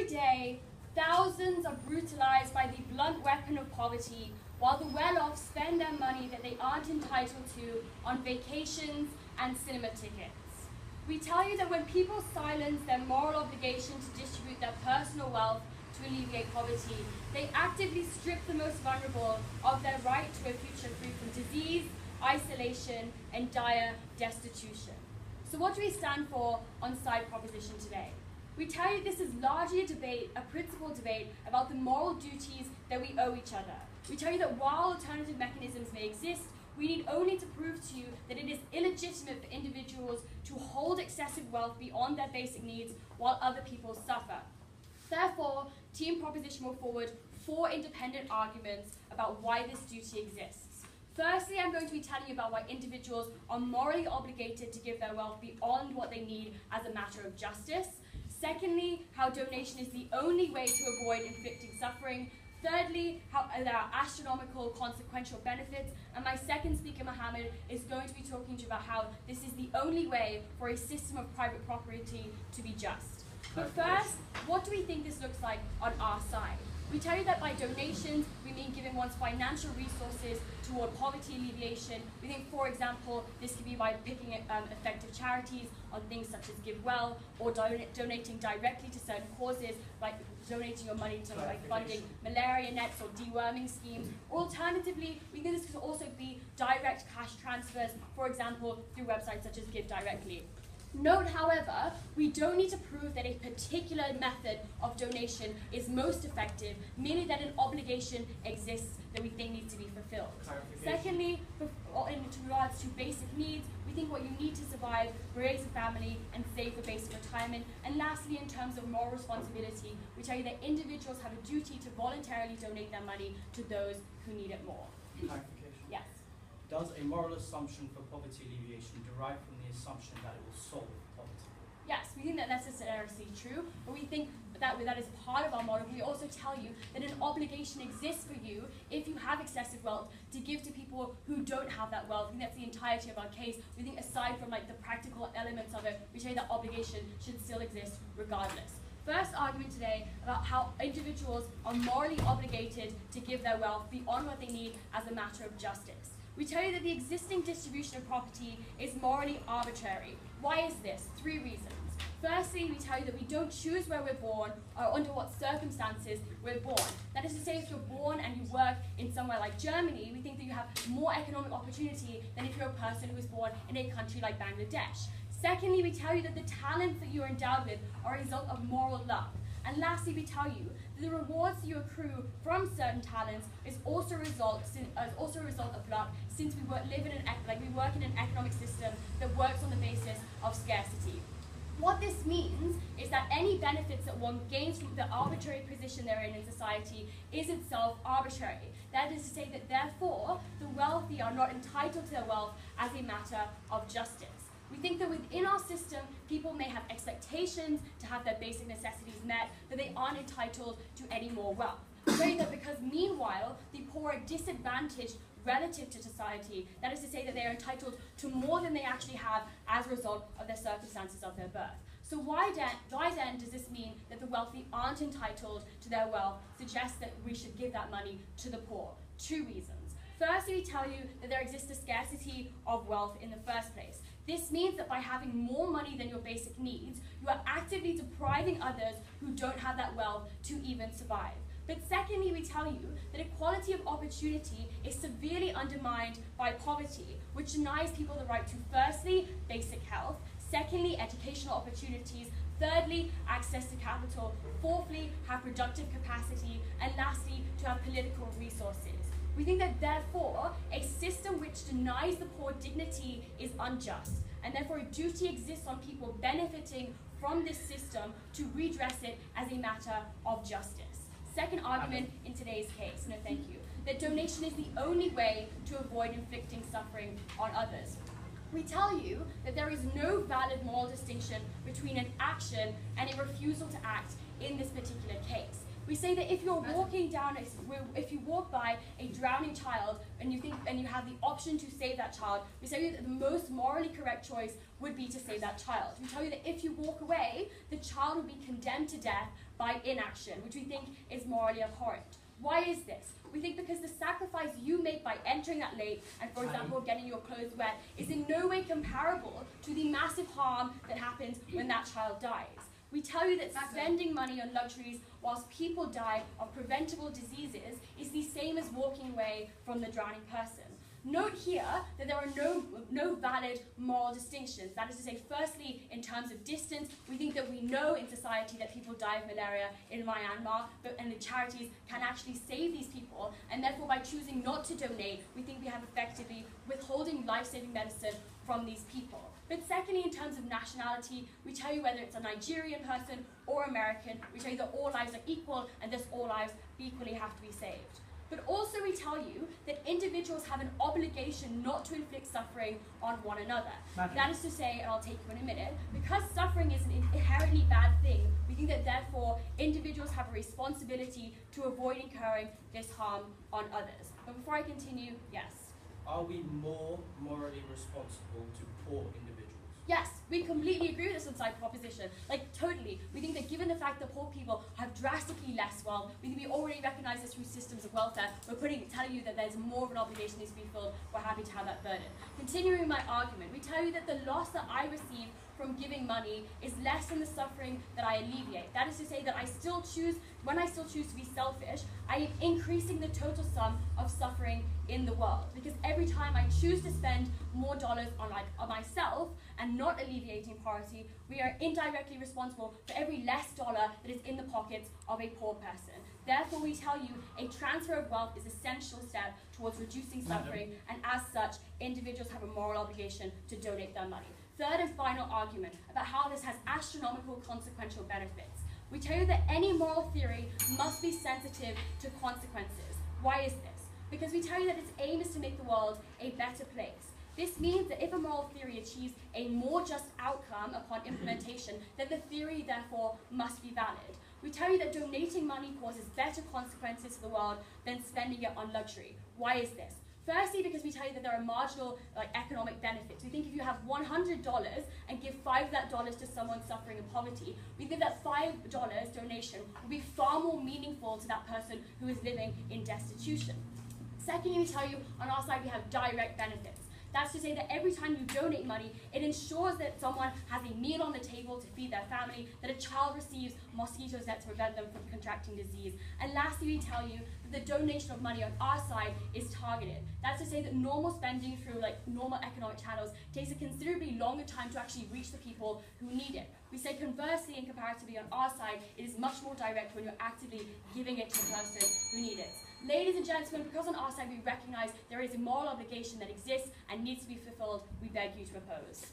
Every day, thousands are brutalized by the blunt weapon of poverty, while the well-off spend their money that they aren't entitled to on vacations and cinema tickets. We tell you that when people silence their moral obligation to distribute their personal wealth to alleviate poverty, they actively strip the most vulnerable of their right to a future free from disease, isolation, and dire destitution. So what do we stand for on Side Proposition today? We tell you this is largely a debate, a principled debate about the moral duties that we owe each other. We tell you that while alternative mechanisms may exist, we need only to prove to you that it is illegitimate for individuals to hold excessive wealth beyond their basic needs while other people suffer. Therefore, Team Proposition will forward 4 independent arguments about why this duty exists. Firstly, I'm going to be telling you about why individuals are morally obligated to give their wealth beyond what they need as a matter of justice. Secondly, how donation is the only way to avoid inflicting suffering. Thirdly, how there are astronomical consequential benefits. And my second speaker, Mohammed, is going to be talking to you about how this is the only way for a system of private property to be just. But first, what do we think this looks like on our side? We tell you that by donations, we mean giving one's financial resources toward poverty alleviation. We think, for example, this could be by picking effective charities on things such as Give Well, or donating directly to certain causes, like donating your money to funding malaria nets or deworming schemes. Or alternatively, we think this could also be direct cash transfers, for example, through websites such as Give Directly. Note, however, we don't need to prove that a particular method of donation is most effective, merely that an obligation exists that we think needs to be fulfilled. Secondly, in regards to basic needs, we think what you need to survive, raise a family, and save for basic retirement. And lastly, in terms of moral responsibility, we tell you that individuals have a duty to voluntarily donate their money to those who need it more. Clarification. Yes. Does a moral assumption for poverty alleviation derive from the assumption that it will solve poverty? Yes, we think that that's necessarily true, but we think that is part of our model. We also tell you that an obligation exists for you, if you have excessive wealth, to give to people who don't have that wealth. I think that's the entirety of our case. We think aside from the practical elements of it, we say that obligation should still exist regardless. First argument today about how individuals are morally obligated to give their wealth beyond what they need as a matter of justice. We tell you that the existing distribution of property is morally arbitrary. Why is this? 3 reasons. Firstly, we tell you that we don't choose where we're born or under what circumstances we're born. That is to say, if you're born and you work in somewhere like Germany, we think that you have more economic opportunity than if you're a person who was born in a country like Bangladesh. Secondly, we tell you that the talents that you're endowed with are a result of moral luck. And lastly, we tell you that the rewards you accrue from certain talents is also a result of luck, since we work in an economic system that works on the basis of scarcity. What this means is that any benefits that one gains from the arbitrary position they're in society is itself arbitrary. That is to say that therefore the wealthy are not entitled to their wealth as a matter of justice. We think that within our system, people may have expectations to have their basic necessities met, but they aren't entitled to any more wealth. We say that because meanwhile, the poor are disadvantaged relative to society. That is to say that they are entitled to more than they actually have as a result of their circumstances of their birth. So why then does this mean that the wealthy aren't entitled to their wealth, suggests that we should give that money to the poor? 2 reasons. Firstly, we tell you that there exists a scarcity of wealth in the first place. This means that by having more money than your basic needs, you are actively depriving others who don't have that wealth to even survive. But secondly, we tell you that equality of opportunity is severely undermined by poverty, which denies people the right to, firstly, basic health, secondly, educational opportunities, thirdly, access to capital, fourthly, have productive capacity, and lastly, to have political resources. We think that therefore, a system which denies the poor dignity is unjust, and therefore a duty exists on people benefiting from this system to redress it as a matter of justice. Second argument in today's case, no thank you, that donation is the only way to avoid inflicting suffering on others. We tell you that there is no valid moral distinction between an action and a refusal to act in this particular case. We say that if you're walking down, if you walk by a drowning child and you have the option to save that child, we say that the most morally correct choice would be to save that child. We tell you that if you walk away, the child will be condemned to death by inaction, which we think is morally abhorrent. Why is this? We think because the sacrifice you make by entering that lake and, for example, getting your clothes wet is in no way comparable to the massive harm that happens when that child dies. We tell you that spending money on luxuries whilst people die of preventable diseases is the same as walking away from the drowning person. Note here that there are no valid moral distinctions. That is to say, firstly, in terms of distance, we think that we know in society that people die of malaria in Myanmar, and the charities can actually save these people, and therefore by choosing not to donate, we think we have effectively withholding life-saving medicine from these people. But secondly, in terms of nationality, we tell you whether it's a Nigerian person or American, we tell you that all lives are equal and thus all lives equally have to be saved. But also we tell you that individuals have an obligation not to inflict suffering on one another. That is to say, and I'll take you in a minute, because suffering is an inherently bad thing, we think that therefore individuals have a responsibility to avoid incurring this harm on others. But before I continue, yes. Are we more morally responsible to poor individuals? Yes, we completely agree with this on-side proposition. Like, totally. We think that given the fact that poor people have drastically less wealth, we think we already recognize this through systems of welfare. We're telling you that there's more of an obligation that needs to be filled. We're happy to have that burden. Continuing my argument, we tell you that the loss that I receive from giving money is less than the suffering that I alleviate. That is to say that when I still choose to be selfish, I am increasing the total sum of suffering in the world. Because every time I choose to spend more dollars on myself and not alleviating poverty, we are indirectly responsible for every less dollar that is in the pockets of a poor person. Therefore, we tell you a transfer of wealth is an essential step towards reducing suffering, and as such, individuals have a moral obligation to donate their money. Third and final argument about how this has astronomical consequential benefits. We tell you that any moral theory must be sensitive to consequences. Why is this? Because we tell you that its aim is to make the world a better place. This means that if a moral theory achieves a more just outcome upon implementation, then the theory, therefore, must be valid. We tell you that donating money causes better consequences to the world than spending it on luxury. Why is this? Firstly, because we tell you that there are marginal economic benefits. We think if you have $100 and give $5 of that dollars to someone suffering in poverty, we think that $5 donation will be far more meaningful to that person who is living in destitution. Secondly, we tell you on our side we have direct benefits. That's to say that every time you donate money, it ensures that someone has a meal on the table to feed their family, that a child receives mosquito nets to prevent them from contracting disease. And lastly, we tell you that the donation of money on our side is targeted. That's to say that normal spending through normal economic channels takes a considerably longer time to actually reach the people who need it. We say conversely and comparatively on our side, it is much more direct when you're actively giving it to the person who needs it. Ladies and gentlemen, because on our side we recognize there is a moral obligation that exists and needs to be fulfilled, we beg you to oppose.